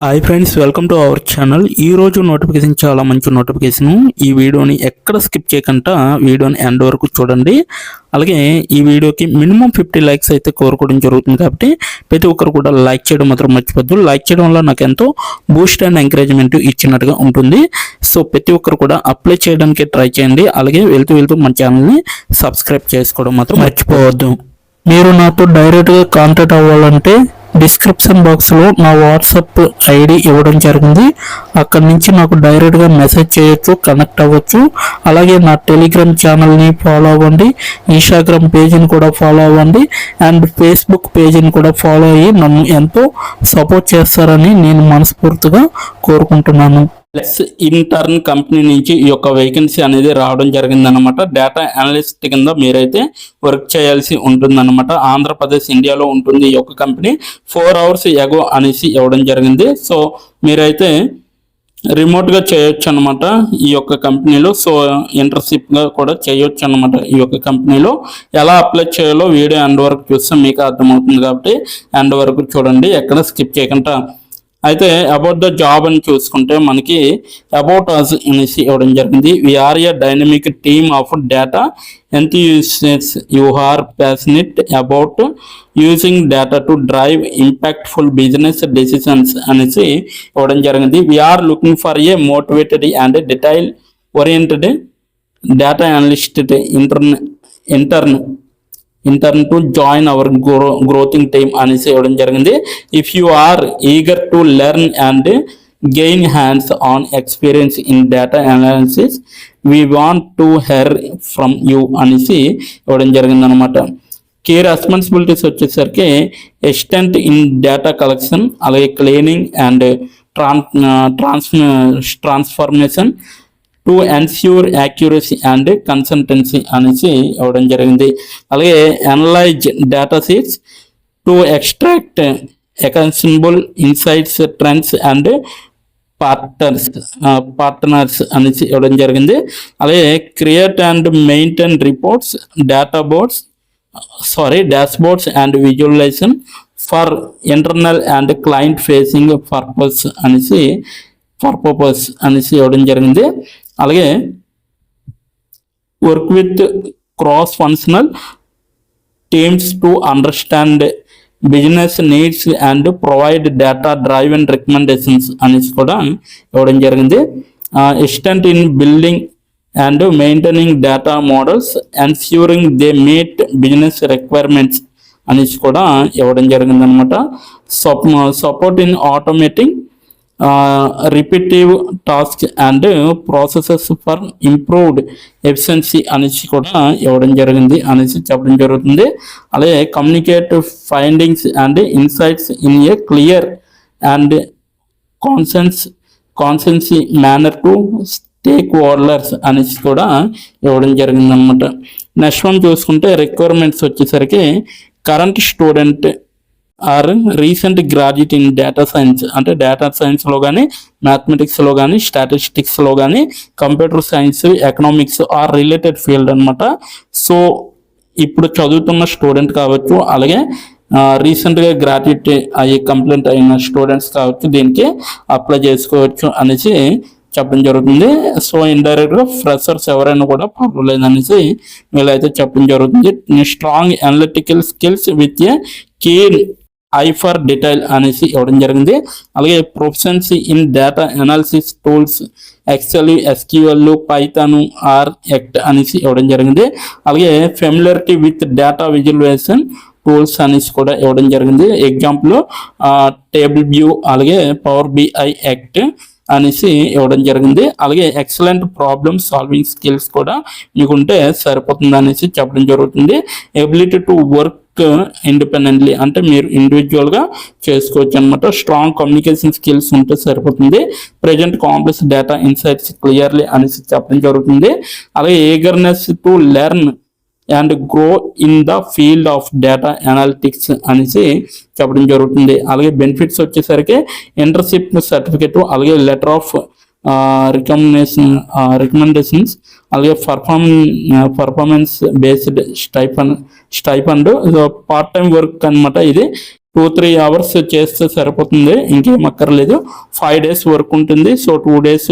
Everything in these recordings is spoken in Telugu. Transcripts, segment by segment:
Hi friends, welcome to our channel. ఈరోజు నోటిఫికేషన్ చాలా మంచి నోటిఫికేషన్. ఈ వీడియోని ఎక్కడ స్కిప్ చేయకుండా వీడియోని ఎండ్ వరకు చూడండి. అలాగే ఈ వీడియోకి మినిమం 50 లైక్స్ అయితే కోరుకోవడం జరుగుతుంది. కాబట్టి ప్రతి ఒక్కరు కూడా లైక్ చేయడం మాత్రం మర్చిపోద్దు. లైక్ చేయడం వల్ల నాకు ఎంతో బూస్ట్ అండ్ ఎంకరేజ్మెంట్ ఇచ్చినట్టుగా ఉంటుంది. సో ప్రతి ఒక్కరు కూడా అప్లై చేయడానికి ట్రై చేయండి. అలాగే వెళ్తూ మన ఛానల్ని సబ్స్క్రైబ్ చేసుకోవడం మాత్రం మర్చిపోవద్దు. మీరు నాతో డైరెక్ట్గా కాంటాక్ట్ అవ్వాలంటే డిస్క్రిప్షన్ బాక్స్లో నా వాట్సాప్ ఐడి ఇవ్వడం జరిగింది. అక్కడి నుంచి నాకు డైరెక్ట్గా మెసేజ్ చేయొచ్చు, కనెక్ట్ అవ్వచ్చు. అలాగే నా టెలిగ్రామ్ ఛానల్ని ఫాలో అవ్వండి, ఇన్స్టాగ్రామ్ పేజీని కూడా ఫాలో అవ్వండి, అండ్ ఫేస్బుక్ పేజీని కూడా ఫాలో అయ్యి నన్ను ఎంతో సపోర్ట్ చేస్తారని నేను మనస్ఫూర్తిగా కోరుకుంటున్నాను. ప్లస్ ఇంటర్న్ కంపెనీ నుంచి ఈ యొక్క వేకెన్సీ అనేది రావడం జరిగిందనమాట. డేటా అనలిస్ట్ కింద మీరైతే వర్క్ చేయాల్సి ఉంటుందన్నమాట. ఆంధ్రప్రదేశ్ ఇండియాలో ఉంటుంది ఈ యొక్క కంపెనీ. 4 hours ఎగో అనేసి ఇవ్వడం జరిగింది. సో మీరైతే రిమోట్గా చేయొచ్చు అనమాట ఈ యొక్క కంపెనీలో. సో ఇంటర్న్షిప్గా కూడా చేయొచ్చు అనమాట ఈ యొక్క కంపెనీలో. ఎలా అప్లై చేయాలో వీడియో ఎండ్ వరకు చూస్తే మీకు అర్థమవుతుంది. కాబట్టి ఎండ్ వరకు చూడండి, ఎక్కడ స్కిప్ చేయకుండా. అయితే అబౌట్ ద జాబ్ అని చూసుకుంటే మనకి అబౌట్ అస్ అనేసి ఇవ్వడం జరిగింది. We're a dynamic team of data enthusiasts you are passionate about using data to drive impactful business decisions అనేసి ఇవ్వడం జరిగింది. We're looking for a motivated and detail oriented data analyst intern to join our growing team అనేసి ఇవ్వడం జరిగింది. If you are eager to learn and gain hands on experience in data analysis we want to hear from you అనేసి ఇవ్వడం జరిగింది అనమాట. కీ రెస్పాన్సిబిలిటీస్ వచ్చేసరికి అసిస్టెంట్ ఇన్ డేటా కలెక్షన్, అలాగే cleaning and transformation to ensure accuracy and consistency అనేసి ఇవ్వడం జరిగింది. అలాగే analyze data sets to extract accountable insights, trends and partners అనేసి ఇవ్వడం జరిగింది. అలాగే create and maintain reports, dashboards and visualization for internal and client facing purpose అనేసి ఇవ్వడం జరిగింది. అలాగే work with cross functional teams to understand business needs and provide data driven recommendations అనేసి కూడా ఇవ్వడం జరిగింది. Assistant in building and maintaining data models ensuring they meet business requirements అనేసి కూడా ఇవ్వడం జరిగింది అనమాట. Support in automating repetitive task and processes for improved efficiency అనేసి కూడా ఇవ్వడం జరిగింది అనేసి చెప్పడం జరుగుతుంది. అలాగే communicate findings and insights in a clear and concise manner to stakeholders అనేసి కూడా ఇవ్వడం జరిగింది అనమాట. నెక్స్ట్ వన్ చూసుకుంటే రిక్వైర్మెంట్స్ వచ్చేసరికి current student or recent graduate in data science, అంటే డేటా సైన్స్లో కానీ, మ్యాథమెటిక్స్లో కానీ, స్టాటిస్టిక్స్లో కానీ, computer science, economics or related field అనమాట. సో ఇప్పుడు చదువుతున్న స్టూడెంట్ కావచ్చు, అలాగే రీసెంట్గా గ్రాడ్యుయేట్ అయ్యి కంప్లీట్ అయిన స్టూడెంట్స్ కావచ్చు, దీనికి అప్లై చేసుకోవచ్చు అనేసి చెప్పడం జరుగుతుంది. సో ఇండైరెక్ట్గా ఫ్రెషర్స్ ఎవరైనా కూడా పర్వాలేదు అనేసి వీళ్ళైతే చెప్పడం జరుగుతుంది. Strong analytical skills with a keen eye for detail అనేసి ఇవ్వడం జరిగింది. అలాగే proficiency in data analysis tools, Excel, SQL, Python R ఎక్ట్ అనేసి ఇవ్వడం జరిగింది. అలాగే familiarity with data visualisation tools అనేసి కూడా ఇవ్వడం జరిగింది. ఎగ్జాంపుల్ టేబుల్ వ్యూ, అలాగే పవర్ బిఐ యాక్ట్ అనేసి ఇవ్వడం జరిగింది. అలాగే ఎక్సలెంట్ ప్రాబ్లమ్ సాల్వింగ్ స్కిల్స్ కూడా మీకుంటే సరిపోతుంది అనేసి చెప్పడం జరుగుతుంది. ఎబిలిటీ టు వర్క్ ఇండిపెండెంట్లీ, అంటే మీరు ఇండివిజువల్గా చేసుకోవచ్చు అనమాట. స్ట్రాంగ్ కమ్యూనికేషన్ స్కిల్స్ ఉంటే సరిపోతుంది. Present complex data insights clearly అనేసి చెప్పడం జరుగుతుంది. అలాగే eagerness to learn and grow in the field of data analytics అనేసి చెప్పడం జరుగుతుంది. అలాగే బెనిఫిట్స్ వచ్చేసరికి ఇంటర్న్షిప్ సర్టిఫికేట్, అలాగే లెటర్ ఆఫ్ రికమెండేషన్స్, అలాగే performance based stipend part time work అనమాట. ఇది 2-3 అవర్స్ చేస్తే సరిపోతుంది, ఇంకేం అక్కర్లేదు. 5 days వర్క్ ఉంటుంది. సో 2 days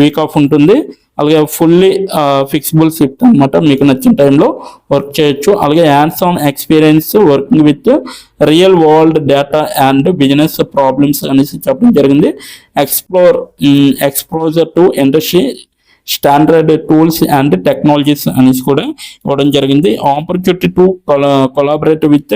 వీక్ ఆఫ్ ఉంటుంది. అలాగే ఫుల్లీ ఫిక్సిబుల్ షిఫ్ట్ అనమాట, మీకు నచ్చిన టైంలో వర్క్ చేయొచ్చు. అలాగే hands on experience working with real world data and business problems అనేసి చెప్పడం జరిగింది. Exposure to industry standard tools and technologies అనేసి కూడా ఇవ్వడం జరిగింది. Opportunity to collaborate with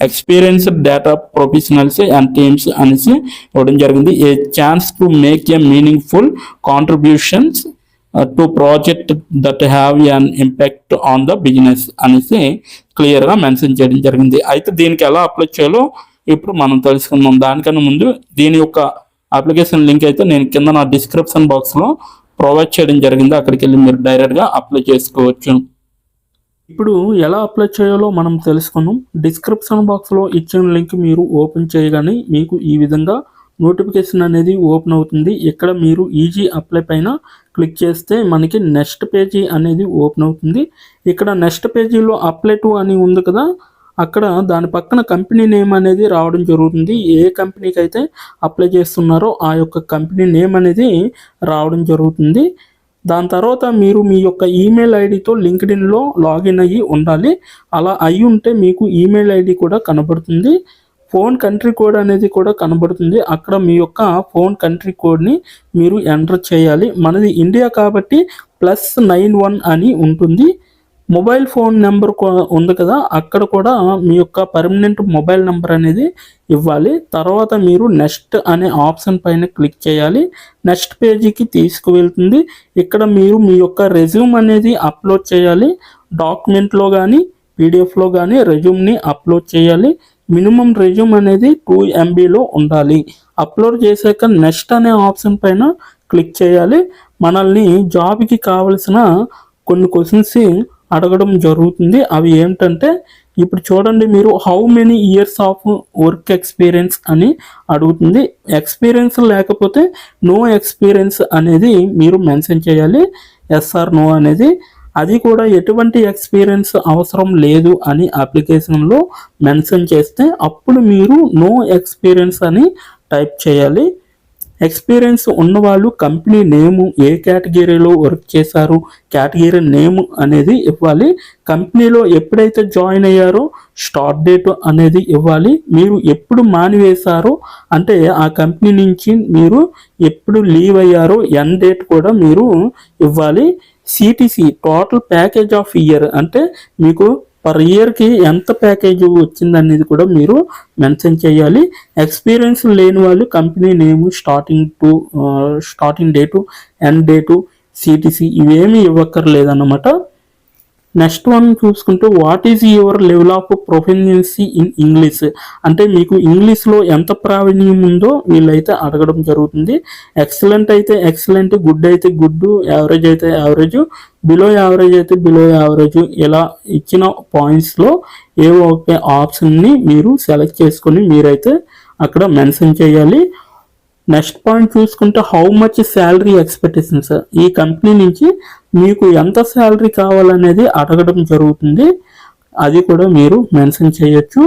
experienced data professionals and teams అనేసి ఇవ్వడం జరిగింది. ఏ chance to make a meaningful contributions to project that have an impact on the business అనేసి క్లియర్గా మెన్షన్ చేయడం జరిగింది. అయితే దీనికి ఎలా అప్లై చేయాలో ఇప్పుడు మనం తెలుసుకుందాం. దానికన్నా ముందు దీని యొక్క అప్లికేషన్ లింక్ అయితే నేను కింద నా డిస్క్రిప్షన్ బాక్స్లో ప్రొవైడ్ చేయడం జరిగింది. అక్కడికి వెళ్ళి మీరు డైరెక్ట్గా అప్లై చేసుకోవచ్చు. ఇప్పుడు ఎలా అప్లై చేయాలో మనం తెలుసుకున్నాం. డిస్క్రిప్షన్ బాక్స్లో ఇచ్చిన లింక్ మీరు ఓపెన్ చేయగానే మీకు ఈ విధంగా నోటిఫికేషన్ అనేది ఓపెన్ అవుతుంది. ఇక్కడ మీరు ఈజీ అప్లై పైన క్లిక్ చేస్తే మనకి నెక్స్ట్ పేజీ అనేది ఓపెన్ అవుతుంది. ఇక్కడ నెక్స్ట్ పేజీలో అప్లై టు అని ఉంది కదా, అక్కడ దాని పక్కన కంపెనీ నేమ్ అనేది రావడం జరుగుతుంది. ఏ కంపెనీకి అయితే అప్లై చేస్తున్నారో ఆ యొక్క కంపెనీ నేమ్ అనేది రావడం జరుగుతుంది. దాని తర్వాత మీరు మీ యొక్క ఈమెయిల్ ఐడితో లింక్డ్ఇన్లో లాగిన్ అయ్యి ఉండాలి. అలా అయి ఉంటే మీకు ఈమెయిల్ ఐడి కూడా కనబడుతుంది. ఫోన్ కంట్రీ కోడ్ అనేది కూడా కనబడుతుంది. అక్కడ మీ యొక్క ఫోన్ కంట్రీ కోడ్ని మీరు ఎంటర్ చేయాలి. మనది ఇండియా కాబట్టి +91 అని ఉంటుంది. మొబైల్ ఫోన్ నెంబర్ ఉంది కదా, అక్కడ కూడా మీ యొక్క పర్మనెంట్ మొబైల్ నెంబర్ అనేది ఇవ్వాలి. తర్వాత మీరు నెక్స్ట్ అనే ఆప్షన్ పైన క్లిక్ చేయాలి. నెక్స్ట్ పేజీకి తీసుకువెళ్తుంది. ఇక్కడ మీరు మీ యొక్క రెజ్యూమ్ అనేది అప్లోడ్ చేయాలి. డాక్యుమెంట్లో కానీ పీడిఎఫ్లో కానీ రెజ్యూమ్ని అప్లోడ్ చేయాలి. మినిమం రెజ్యూమ్ అనేది 2 MBలో ఉండాలి. అప్లోడ్ చేశాక నెక్స్ట్ అనే ఆప్షన్ పైన క్లిక్ చేయాలి. మనల్ని జాబ్కి కావలసిన కొన్ని క్వశ్చన్స్ అడగడం జరుగుతుంది. అవి ఏంటంటే ఇప్పుడు చూడండి, మీరు how many years of work experience అని అడుగుతుంది. ఎక్స్పీరియన్స్ లేకపోతే నో ఎక్స్పీరియన్స్ అనేది మీరు మెన్షన్ చేయాలి. ఎస్ ఆర్ నో అనేది. అది కూడా ఎటువంటి ఎక్స్పీరియన్స్ అవసరం లేదు అని అప్లికేషన్లో మెన్షన్ చేస్తే అప్పుడు మీరు నో ఎక్స్పీరియన్స్ అని టైప్ చేయాలి. ఎక్స్పీరియన్స్ ఉన్నవాళ్ళు కంపెనీ నేము, ఏ కేటగిరీలో వర్క్ చేశారు, కేటగిరీ నేమ్ అనేది ఇవ్వాలి. కంపెనీలో ఎప్పుడైతే జాయిన్ అయ్యారో స్టార్ట్ డేట్ అనేది ఇవ్వాలి. మీరు ఎప్పుడు మానివేశారో అంటే ఆ కంపెనీ నుంచి మీరు ఎప్పుడు లీవ్ అయ్యారో ఎండ్ డేట్ కూడా మీరు ఇవ్వాలి. CTC total package of year అంటే మీకు పర్ ఇయర్కి ఎంత ప్యాకేజ్ వచ్చిందనేది కూడా మీరు మెన్షన్ చేయాలి. ఎక్స్పీరియన్స్ లేని వాళ్ళు company name, starting date, end date, CTC ఇవేమీ ఇవ్వక్కర్లేదన్నమాట. నెక్స్ట్ వన్ చూసుకుంటే what is your level of proficiency in English అంటే మీకు ఇంగ్లీష్లో ఎంత ప్రావీణ్యం ఉందో వీళ్ళైతే అడగడం జరుగుతుంది. ఎక్సలెంట్ అయితే ఎక్సలెంట్, గుడ్ అయితే గుడ్, యావరేజ్ అయితే యావరేజ్, బిలో యావరేజ్ అయితే బిలో యావరేజ్, ఇలా ఇచ్చిన పాయింట్స్లో ఏవో ఒక ఆప్షన్ని మీరు సెలెక్ట్ చేసుకొని మీరైతే అక్కడ మెన్షన్ చేయాలి. నెక్స్ట్ పాయింట్ చూసుకుంటే హౌ మచ్ శాలరీ ఎక్స్పెక్టేషన్స్, ఈ కంపెనీ నుంచి మీకు ఎంత శాలరీ కావాలనేది అడగడం జరుగుతుంది. అది కూడా మీరు మెన్షన్ చేయొచ్చు.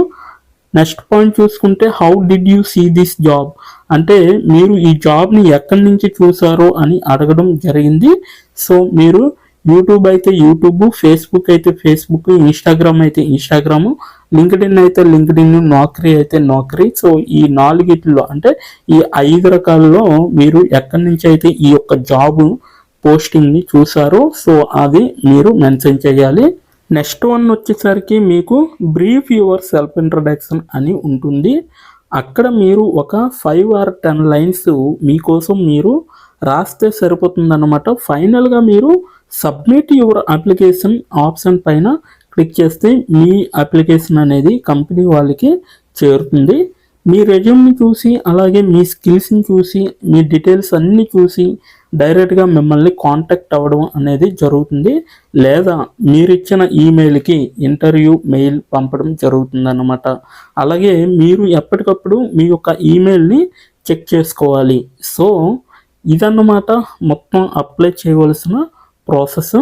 నెక్స్ట్ పాయింట్ చూసుకుంటే how did you see this job అంటే మీరు ఈ జాబ్ని ఎక్కడి నుంచి చూసారో అని అడగడం జరిగింది. సో మీరు యూట్యూబ్ అయితే యూట్యూబ్, ఫేస్బుక్ అయితే ఫేస్బుక్, ఇన్స్టాగ్రామ్ అయితే ఇన్స్టాగ్రాము, లింక్డ్ఇన్ అయితే లింక్డ్ఇన్, నౌకరీ అయితే నౌకరీ. సో ఈ 4 అంటే ఈ 5 రకాలలో మీరు ఎక్కడి నుంచి అయితే ఈ యొక్క జాబ్ పోస్టింగ్ని చూసారో సో అది మీరు మెన్షన్ చేయాలి. నెక్స్ట్ వన్ వచ్చేసరికి మీకు బ్రీఫ్ యువర్ సెల్ఫ్ ఇంట్రడక్షన్ అని ఉంటుంది. అక్కడ మీరు ఒక 5 or 10 లైన్స్ మీకోసం మీరు రాస్తే సరిపోతుందన్నమాట. ఫైనల్గా మీరు సబ్మిట్ యువర్ అప్లికేషన్ ఆప్షన్ పైన క్లిక్ చేస్తే మీ అప్లికేషన్ అనేది కంపెనీ వాళ్ళకి చేరుతుంది. మీ రెజ్యూమ్ని చూసి అలాగే మీ స్కిల్స్ని చూసి మీ డీటెయిల్స్ అన్నీ చూసి డైరెక్ట్గా మిమ్మల్ని కాంటాక్ట్ అవ్వడం అనేది జరుగుతుంది. లేదా మీరిచ్చిన ఈమెయిల్కి ఇంటర్వ్యూ మెయిల్ పంపడం జరుగుతుందన్నమాట. అలాగే మీరు ఎప్పటికప్పుడు మీ యొక్క ఈమెయిల్ని చెక్ చేసుకోవాలి. సో ఇదన్నమాట మొత్తం అప్లై చేయవలసిన ప్రాసెస్.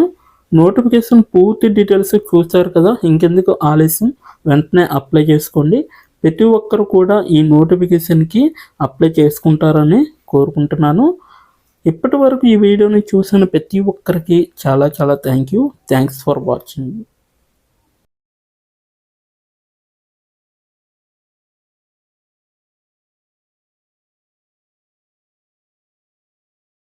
నోటిఫికేషన్ పూర్తి డీటెయిల్స్ చూస్తారు కదా, ఇంకెందుకు ఆలస్యం, వెంటనే అప్లై చేసుకోండి. ప్రతి ఒక్కరు కూడా ఈ నోటిఫికేషన్కి అప్లై చేసుకుంటారని కోరుకుంటున్నాను. ఇప్పటి వరకు ఈ వీడియోని చూసిన ప్రతి ఒక్కరికి చాలా చాలా థ్యాంక్స్ ఫర్ వాచింగ్.